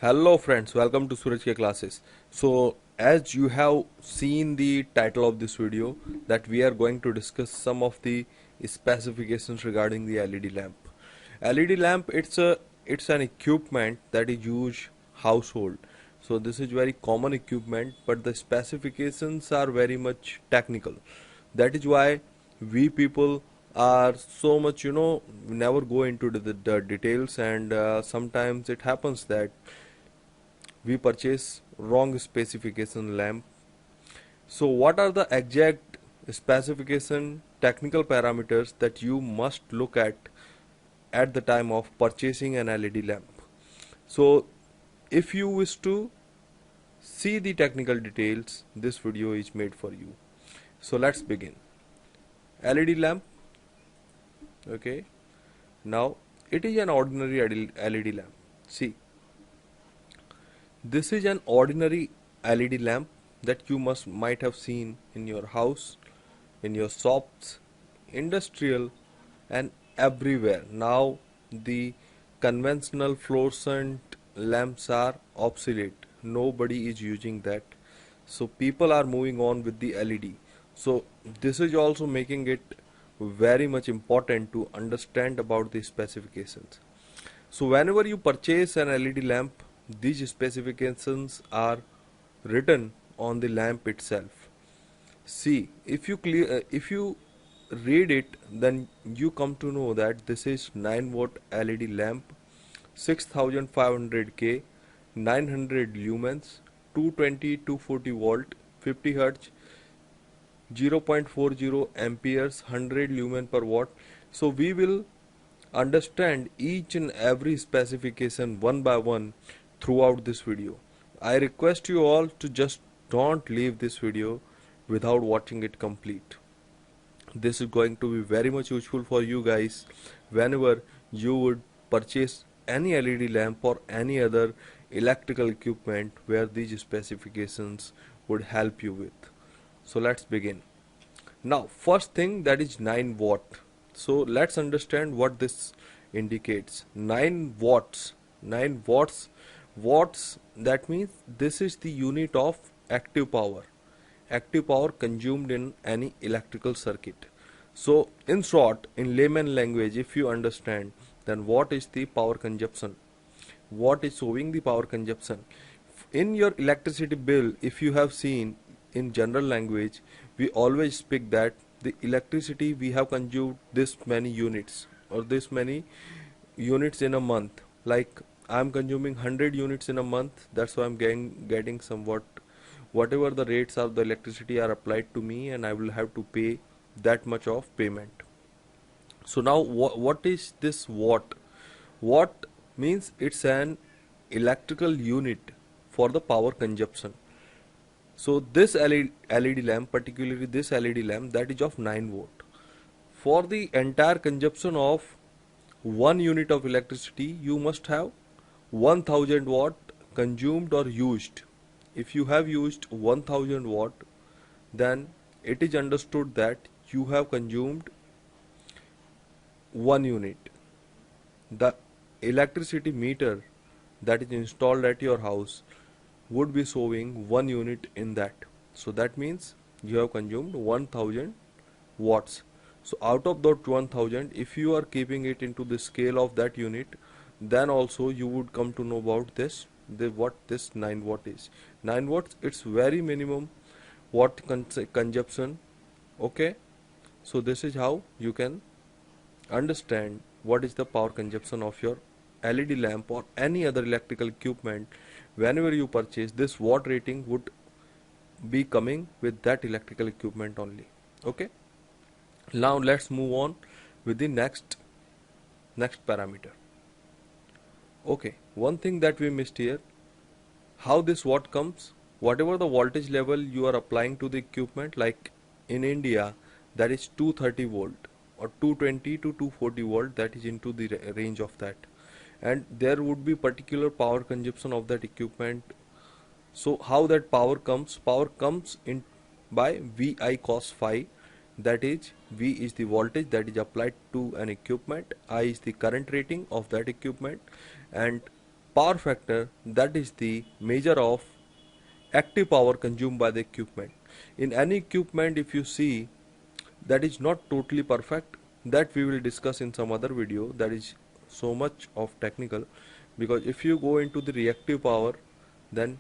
Hello friends, welcome to Suraj K classes. So as you have seen the title of this video that we are going to discuss some of the specifications regarding the LED lamp. LED lamp it's an equipment that is used household. So this is very common equipment, but the specifications are very much technical. That is why we people are so much never go into the details, and sometimes it happens that we purchase wrong specification lamp. So what are the exact specification technical parameters that you must look at the time of purchasing an LED lamp? So if you wish to see the technical details, this video is made for you. So let's begin. LED lamp. Okay, now it is an ordinary LED lamp. See, this is an ordinary LED lamp that you might have seen in your house, in your shops, industrial, and everywhere. Now the conventional fluorescent lamps are obsolete. Nobody is using that. So people are moving on with the LED. So this is also making it very much important to understand about the specifications. So whenever you purchase an LED lamp, these specifications are written on the lamp itself. See, if you read it, then you come to know that this is 9 watt LED lamp, 6500 K, 900 lumens, 220 240 volt, 50 hertz, 0.40 amperes, 100 lumen per watt. So we will understand each and every specification one by one throughout this video. I request you all to just don't leave this video without watching it complete. This is going to be very much useful for you guys whenever you would purchase any LED lamp or any other electrical equipment where these specifications would help you with. So let's begin. Now first thing, that is 9 watt. So let's understand what this indicates. 9 watts. 9 watts. Watts, that means this is the unit of active power. Active power consumed in any electrical circuit. So in short, in layman language, if you understand, then what is the power consumption? What is showing the power consumption? In your electricity bill, if you have seen, in general language, we always speak that the electricity we have consumed this many units or this many units in a month. Like I am consuming 100 units in a month, that's why I'm getting somewhat whatever the rates of the electricity are applied to me, and I will have to pay that much of payment. So now what is this watt? Watt means it's an electrical unit for the power consumption. So this LED lamp, particularly this LED lamp, that is of 9 watt. For the entire consumption of 1 unit of electricity, you must have 1000 watt consumed or used. If you have used 1000 watt, then it is understood that you have consumed 1 unit. The electricity meter that is installed at your house would be showing 1 unit in that. So that means you have consumed 1000 watts. So out of that 1000, if you are keeping it into the scale of that unit, then also you would come to know about this, what this 9 watt is. 9 watts, it's very minimum watt consumption. Okay, so this is how you can understand what is the power consumption of your LED lamp or any other electrical equipment. Whenever you purchase, this watt rating would be coming with that electrical equipment only. Okay, now let's move on with the next parameter. Okay, one thing that we missed here, how this watt comes. Whatever the voltage level you are applying to the equipment, like in India, that is 230 volt or 220 to 240 volt, that is into the range of that, and there would be particular power consumption of that equipment. So how that power comes in by VI cos phi. That is, V is the voltage that is applied to an equipment, I is the current rating of that equipment, and power factor, that is the measure of active power consumed by the equipment. In any equipment, if you see, that is not totally perfect, that we will discuss in some other video. That is so much of technical, because if you go into the reactive power, then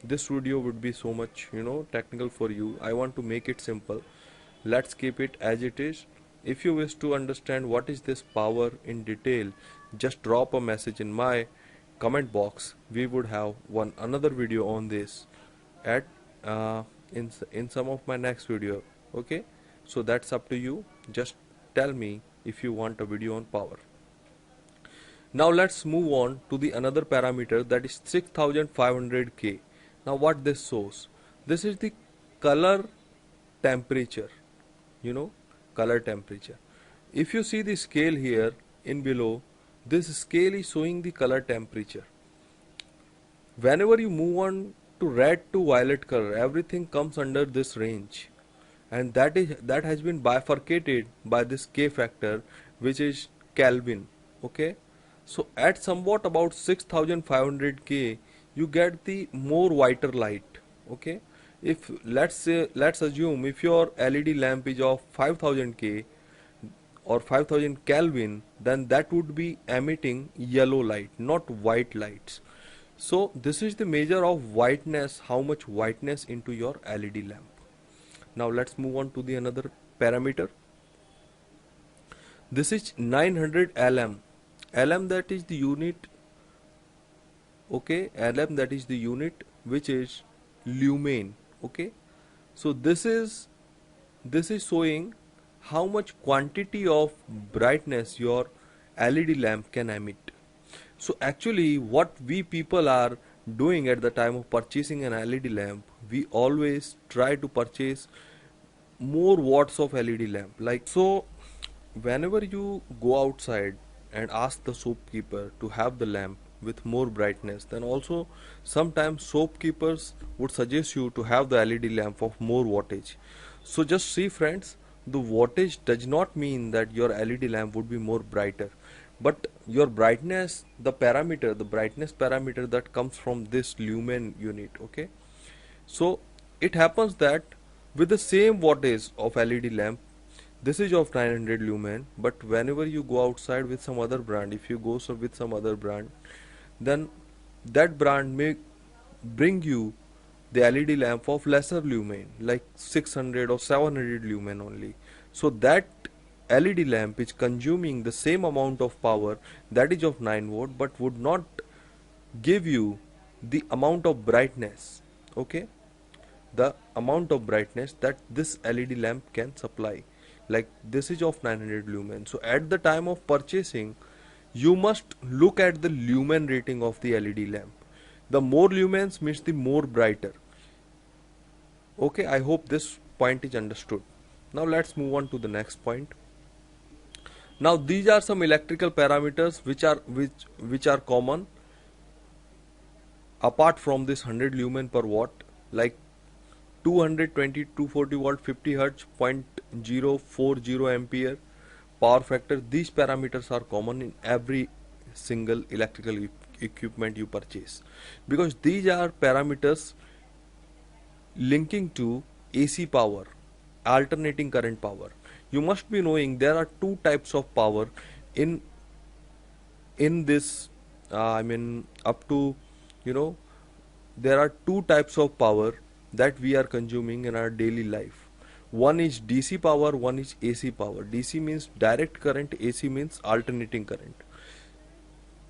this video would be so much technical for you. I want to make it simple. Let's keep it as it is. If you wish to understand what is this power in detail, just drop a message in my comment box. We would have one another video on this at in some of my next video. Okay, so that's up to you. Just tell me if you want a video on power. Now let's move on to the another parameter, that is 6500 K. Now what this shows? This is the color temperature, color temperature. If you see the scale here in below, this scale is showing the color temperature. Whenever you move on to red to violet color, everything comes under this range, and that has been bifurcated by this K factor, which is Kelvin. Okay, so at somewhat about 6500 K, you get the more whiter light. Okay, if let's assume if your LED lamp is of 5000 K or 5000 Kelvin, then that would be emitting yellow light, not white lights. So this is the measure of whiteness, how much whiteness into your LED lamp. Now let's move on to the another parameter. This is 900 LM. LM, that is the unit. Okay, LM, that is the unit which is lumen. Okay, so this is showing how much quantity of brightness your LED lamp can emit. So actually what we people are doing at the time of purchasing an LED lamp, we always try to purchase more watts of LED lamp. Like, so whenever you go outside and ask the shopkeeper to have the lamp with more brightness, then also sometimes shopkeepers would suggest you to have the LED lamp of more wattage. So just see friends, the wattage does not mean that your LED lamp would be more brighter, but your brightness, the brightness parameter that comes from this lumen unit. Okay, so it happens that with the same wattage of LED lamp, this is of 900 lumen, but whenever you go outside with some other brand, if you go with some other brand, then that brand may bring you the LED lamp of lesser lumen, like 600 or 700 lumen only. So that LED lamp is consuming the same amount of power, that is of 9 watt, but would not give you the amount of brightness. Okay, the amount of brightness that this LED lamp can supply. Like, this is of 900 lumen. So at the time of purchasing, you must look at the lumen rating of the LED lamp. The more lumens means the more brighter. Okay, I hope this point is understood. Now let's move on to the next point. Now these are some electrical parameters which are common apart from this 100 lumen per watt, like 220, 240 watt, 50 hertz, 0.040 ampere, power factor. These parameters are common in every single electrical equipment you purchase, because these are parameters linking to AC power, alternating current power. You must be knowing there are two types of power in this up to there are two types of power that we are consuming in our daily life. One is DC power, one is AC power. DC means direct current, AC means alternating current.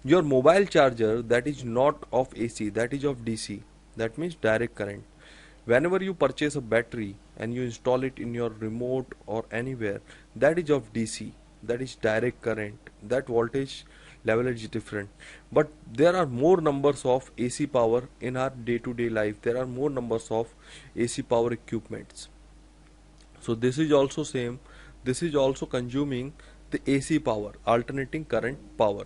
Your mobile charger, that is not of AC, that is of DC, that means direct current. Whenever you purchase a battery and you install it in your remote or anywhere, that is of DC, that is direct current. That voltage level is different. But there are more numbers of AC power in our day-to-day life. There are more numbers of AC power equipments. So this is also same. This is also consuming the AC power, alternating current power.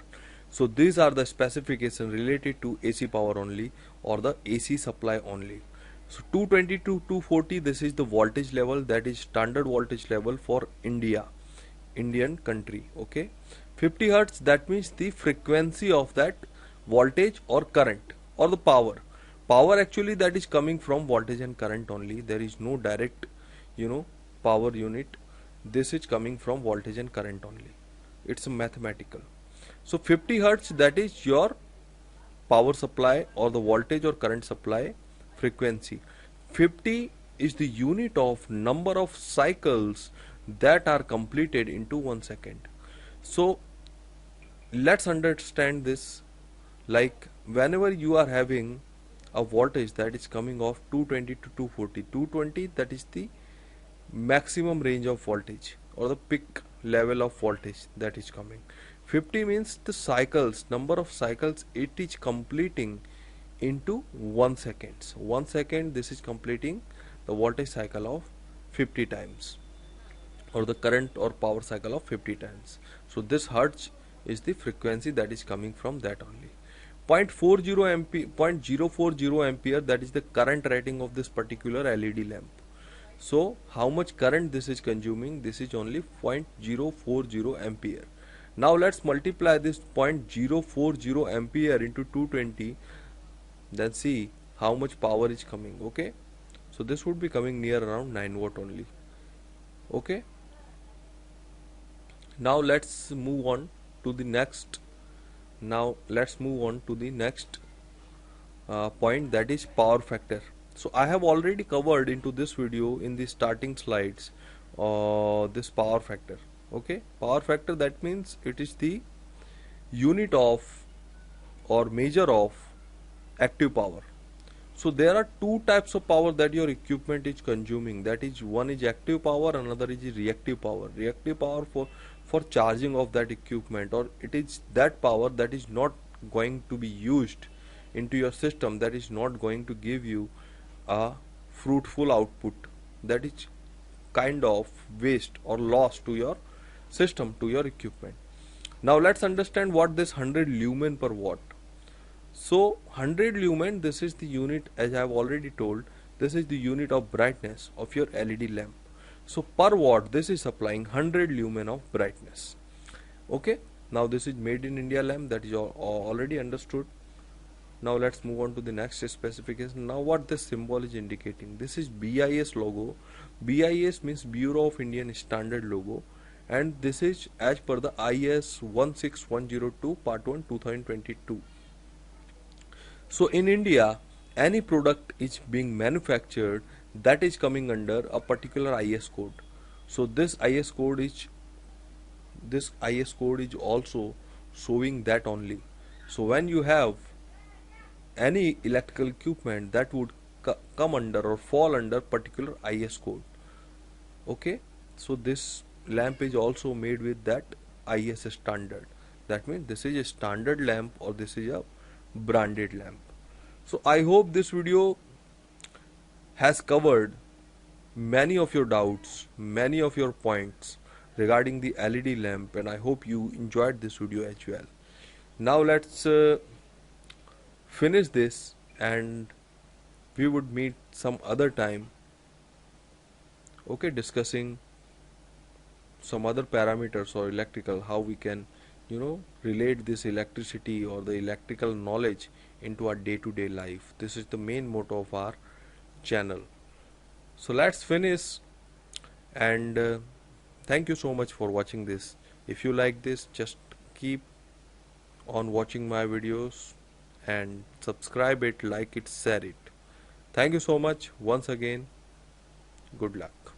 So these are the specifications related to AC power only, or the AC supply only. So 220 to 240, this is the voltage level, that is standard voltage level for Indian country. Okay, 50 hertz, that means the frequency of that voltage or current or the power actually that is coming from voltage and current only. There is no direct power unit. This is coming from voltage and current only. It's mathematical. So 50 hertz, that is your power supply or the voltage or current supply frequency. 50 is the unit of number of cycles that are completed into 1 second. So let's understand this. Like whenever you are having a voltage that is coming off 220 to 240, 220, that is the maximum range of voltage or the peak level of voltage that is coming. 50 means the cycles, number of cycles it is completing into 1 second. 1 second, this is completing the voltage cycle of 50 times or the current or power cycle of 50 times. So this hertz is the frequency that is coming from that only. 0.40 ampere, 0.040 ampere, that is the current rating of this particular LED lamp. So how much current this is consuming? This is only 0.040 ampere. Now let's multiply this 0.040 ampere into 220, then see how much power is coming. Okay, so this would be coming near around 9 watt only. Okay, now let's move on to the next. Point, that is power factor. So I have already covered into this video in the starting slides this power factor. Okay, power factor, that means it is the unit of or measure of active power. So there are two types of power that your equipment is consuming. That is, one is active power, another is reactive power. Reactive power for charging of that equipment, or it is that power that is not going to be used into your system, that is not going to give you a fruitful output, that is kind of waste or loss to your system, to your equipment. Now let's understand what this 100 lumen per watt. So 100 lumen, this is the unit, as I have already told, this is the unit of brightness of your LED lamp. So per watt, this is supplying 100 lumen of brightness. Okay, now this is made in India lamp, that is already understood. Now let's move on to the next specification. Now what this symbol is indicating, this is BIS logo. BIS means Bureau of Indian Standard logo, and this is as per the IS 16102 part 1 2022. So in India, any product is being manufactured that is coming under a particular IS code. So this IS code is also showing that only. So when you have any electrical equipment, that would come under or fall under particular IS code. Okay, so this lamp is also made with that IS standard. That means this is a standard lamp or this is a branded lamp. So I hope this video has covered many of your doubts, many of your points regarding the LED lamp, and I hope you enjoyed this video as well. Now let's finish this, and we would meet some other time, okay, discussing some other parameters or electrical, how we can relate this electricity or the electrical knowledge into our day-to-day life. This is the main motto of our channel. So let's finish, and thank you so much for watching this. If you like this, just keep on watching my videos and subscribe it, like it, share it. Thank you so much once again. Good luck.